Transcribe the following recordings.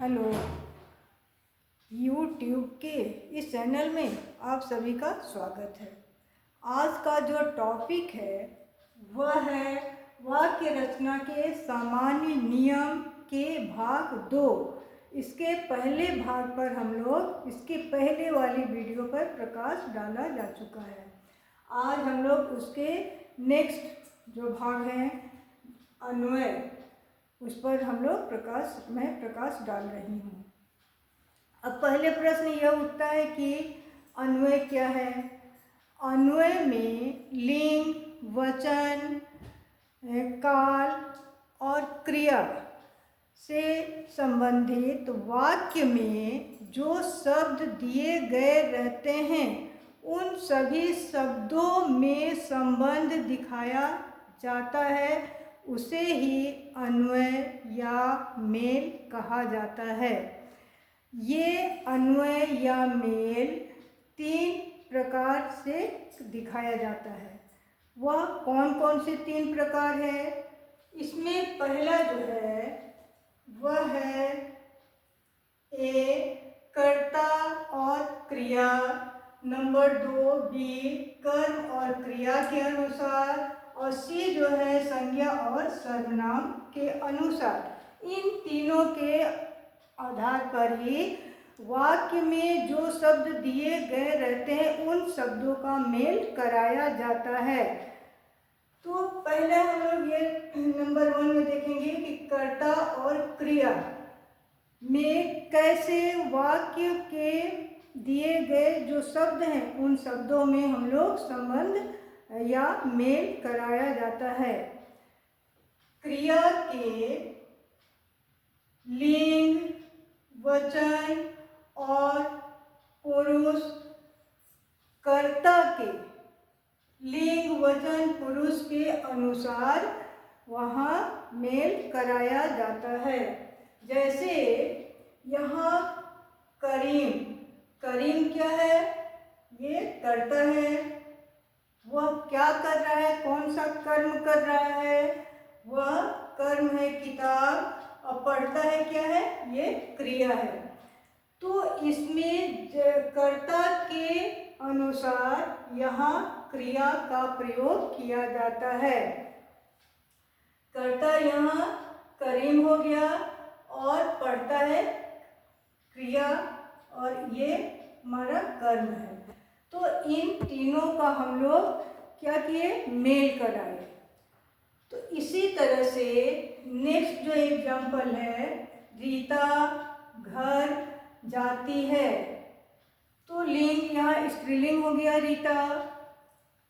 Hello, YouTube के इस channel में आप सभी का स्वागत है। आज का जो टॉपिक है वह है वाक्य रचना के सामान्य नियम के भाग 2। इसके पहले भाग पर हम लोग इसके पहले वाली वीडियो पर प्रकाश डाला जा चुका है। आज हम लोग उसके नेक्स्ट जो भाग हैं अन्वय, उस पर हम लोग प्रकाश डाल रही हूँ। अब पहले प्रश्न यह उठता है कि अन्वय क्या है। अन्वय में लिंग, वचन, काल और क्रिया से संबंधित वाक्य में जो शब्द दिए गए रहते हैं उन सभी शब्दों में संबंध दिखाया जाता है, उसे ही अन्वय या मेल कहा जाता है। ये अन्वय या मेल 3 प्रकार से दिखाया जाता है। वह कौन कौन से 3 प्रकार है? इसमें पहला जो है वह है ए, कर्ता और क्रिया। नंबर 2 बी, कर्म और क्रिया के अनुसार। और सी जो है संज्ञा और सर्वनाम के अनुसार। इन तीनों के आधार पर ही वाक्य में जो शब्द दिए गए रहते हैं उन शब्दों का मेल कराया जाता है। तो पहले हम लोग ये नंबर 1 में देखेंगे कि कर्ता और क्रिया में कैसे वाक्य के दिए गए जो शब्द हैं उन शब्दों में हम लोग संबंध या मेल कराया जाता है। क्रिया के लिंग, वचन और पुरुष, कर्ता के लिंग, वचन, पुरुष के अनुसार वहाँ मेल कराया जाता है। जैसे यहाँ करीम, करीम क्या है? ये कर्ता है। वह क्या कर रहा है? कौन सा कर्म कर रहा है? वह कर्म है किताब। और पढ़ता है क्या है? ये क्रिया है। तो इसमें कर्ता के अनुसार यहाँ क्रिया का प्रयोग किया जाता है। कर्ता यहाँ करीम हो गया और पढ़ता है क्रिया, और ये हमारा कर्म है। तो इन तीनों का हम लोग क्या किए? मेल कराए। तो इसी तरह से नेक्स्ट जो एग्जाम्पल है, रीता घर जाती है। तो लिंग यहाँ स्त्रीलिंग हो गया रीता,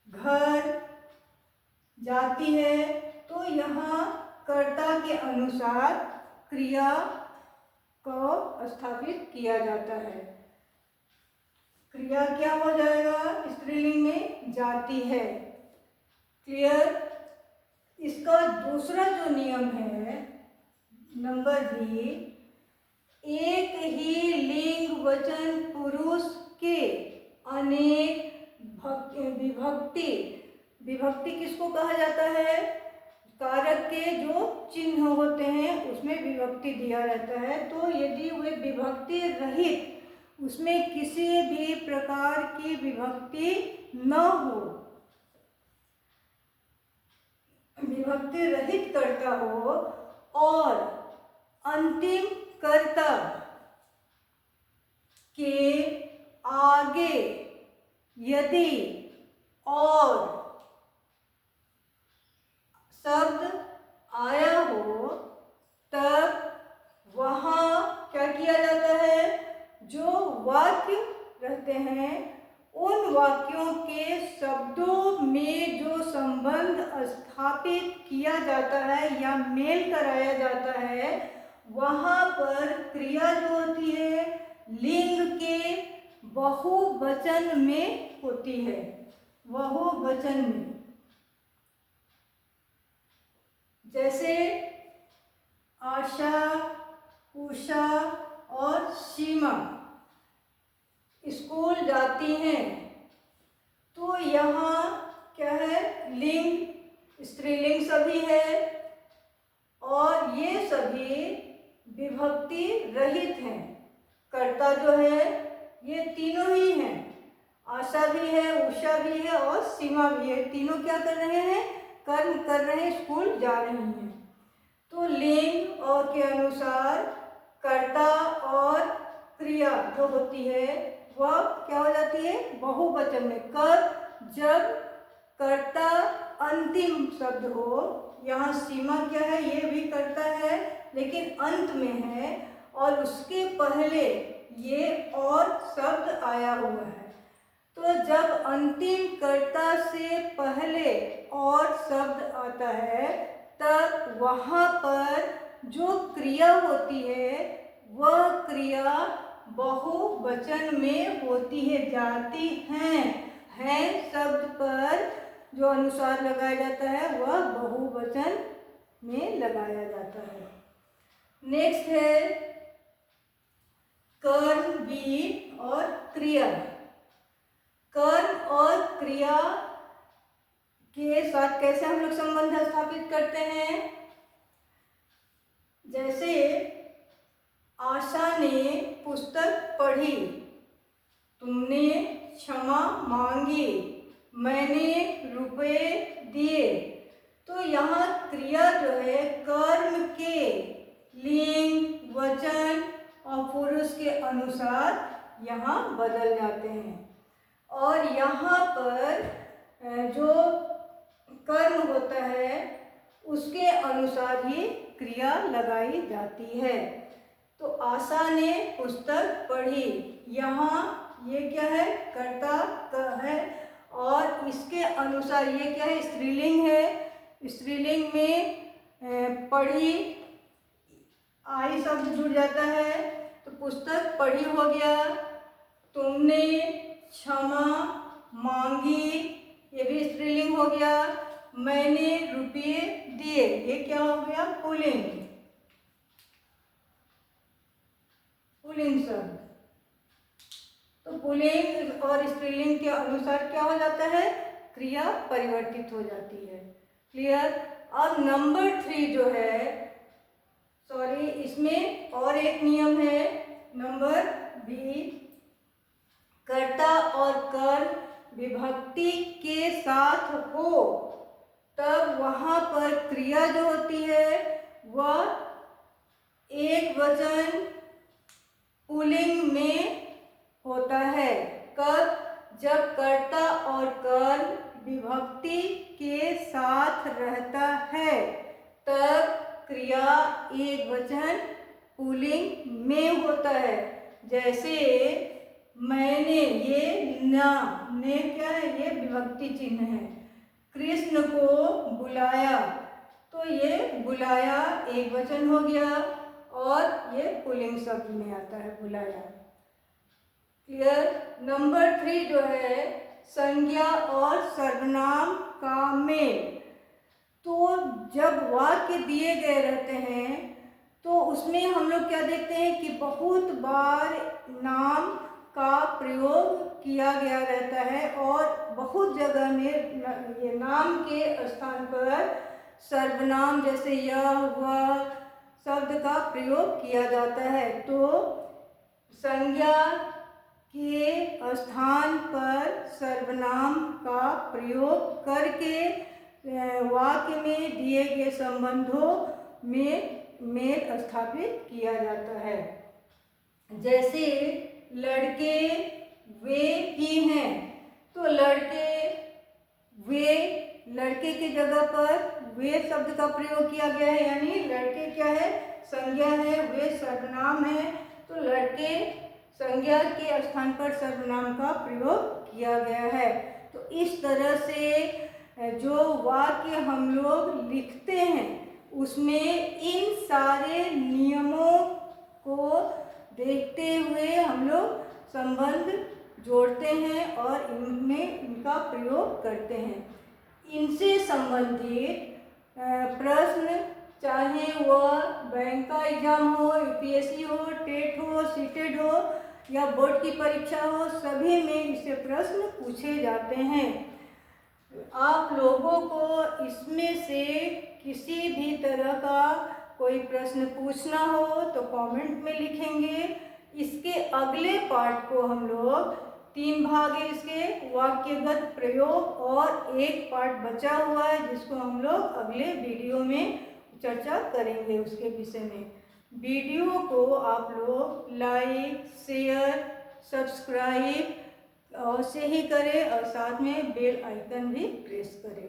घर जाती है। तो यहाँ कर्ता के अनुसार क्रिया को स्थापित किया जाता है। क्रिया क्या हो जाएगा? स्त्रीलिंग में जाती है। क्लियर? इसका दूसरा जो नियम है नंबर बी, एक ही लिंग, वचन, पुरुष के अनेक विभक्ति। विभक्ति किसको कहा जाता है? कारक के जो चिन्ह होते हैं उसमें विभक्ति दिया रहता है। तो यदि वे विभक्ति रहित, उसमें किसी भी प्रकार की विभक्ति न हो, विभक्ति रहित कर्ता हो, और अंतिम कर्ता के आगे यदि और शब्द आया हो, तब वहाँ क्या किया जाता है? जो वाक्य रहते हैं उन वाक्यों के शब्दों में जो संबंध स्थापित किया जाता है या मेल कराया जाता है, वहाँ पर क्रिया जो होती है लिंग के बहुवचन में होती है। बहुवचन में, जैसे आशा, उषा और सीमा स्कूल जाती हैं। तो यहाँ क्या है? लिंग स्त्रीलिंग सभी है और ये सभी विभक्ति रहित हैं। कर्ता जो है ये तीनों ही हैं, आशा भी है, उषा भी है और सीमा भी है। तीनों क्या कर रहे हैं? कर्म कर रहे हैं, स्कूल जा रही हैं। तो लिंग और के अनुसार कर्ता और क्रिया जो होती है वह क्या हो जाती है? बहुवचन में। कब? जब कर्ता अंतिम शब्द हो। यहाँ सीमा क्या है? ये भी कर्ता है लेकिन अंत में है, और उसके पहले ये और शब्द आया हुआ है। तो जब अंतिम कर्ता से पहले और शब्द आता है तब वहाँ पर जो क्रिया होती है वह क्रिया बहुवचन में होती है। जाती हैं शब्द पर जो अनुसार लगाया जाता है वह बहुवचन में लगाया जाता है। नेक्स्ट है कर्म, भी और क्रिया। कर्म और क्रिया के साथ कैसे हम लोग संबंध स्थापित करते हैं? जैसे आशा ने पुस्तक पढ़ी, तुमने क्षमा मांगी, मैंने रुपए दिए। तो यहाँ क्रिया जो है कर्म के लिंग, वचन और पुरुष के अनुसार यहाँ बदल जाते हैं, और यहाँ पर जो कर्म होता है उसके अनुसार ही क्रिया लगाई जाती है। तो आशा ने पुस्तक पढ़ी, यहाँ ये क्या है? कर्ता है, और इसके अनुसार ये क्या है? स्त्रीलिंग है। स्त्रीलिंग में पढ़ी आई शब्द जुड़ जाता है, तो पुस्तक पढ़ी हो गया। तुमने क्षमा मांगी, ये भी स्त्रीलिंग हो गया। मैंने रुपये दिए, ये क्या हो गया? पुल्लिंग, पुल्लिंग शब्द। तो पुल्लिंग और स्त्रीलिंग के अनुसार क्या हो जाता है? क्रिया परिवर्तित हो जाती है। क्लियर? अब नंबर 3 जो है, सॉरी, इसमें और एक नियम है, नंबर बी। कर्ता और कर्म विभक्ति के साथ हो तब वहाँ पर क्रिया जो होती है वह एक वचन पुल्लिंग में होता है। कब? जब कर्ता और कर्म विभक्ति के साथ रहता है तब क्रिया एक वचन पुल्लिंग में होता है। जैसे मैंने, ये ना, ने क्या है? ये विभक्ति चिन्ह है। कृष्ण को बुलाया, तो ये बुलाया एक वचन हो गया और ये पुल्लिंग शब्द में आता है, बुलाया। क्लियर? नंबर 3 जो है संज्ञा और सर्वनाम का मेल। तो जब वाक्य दिए गए रहते हैं तो उसमें हम लोग क्या देखते हैं कि बहुत बार नाम का प्रयोग किया गया रहता है, और बहुत जगह में ये नाम के स्थान पर सर्वनाम जैसे यह वह शब्द का प्रयोग किया जाता है। तो संज्ञा के स्थान पर सर्वनाम का प्रयोग करके वाक्य में दिए गए संबंधों में मेल स्थापित किया जाता है। जैसे लड़के वे ही हैं, तो लड़के वे, लड़के की जगह पर वे शब्द का प्रयोग किया गया है, यानी लड़के क्या है? संज्ञा है, वे सर्वनाम है। तो लड़के संज्ञा के स्थान पर सर्वनाम का प्रयोग किया गया है। तो इस तरह से जो वाक्य हम लोग लिखते हैं उसमें इन सारे नियमों को देखते हुए हम लोग संबंध जोड़ते हैं और इनमें इनका प्रयोग करते हैं। इनसे संबंधित प्रश्न, चाहे वह बैंक का एग्जाम हो, यूपीएससी हो, टेट हो, सीटेट हो या बोर्ड की परीक्षा हो, सभी में इससे प्रश्न पूछे जाते हैं। आप लोगों को इसमें से किसी भी तरह का कोई प्रश्न पूछना हो तो कमेंट में लिखेंगे। इसके अगले पार्ट को हम लोग 3 भाग है इसके, वाक्यगत प्रयोग, और एक पार्ट बचा हुआ है जिसको हम लोग अगले वीडियो में चर्चा करेंगे उसके विषय में। वीडियो को आप लोग लाइक, शेयर, सब्सक्राइब अवश्य ही करें और साथ में बेल आइकन भी प्रेस करें।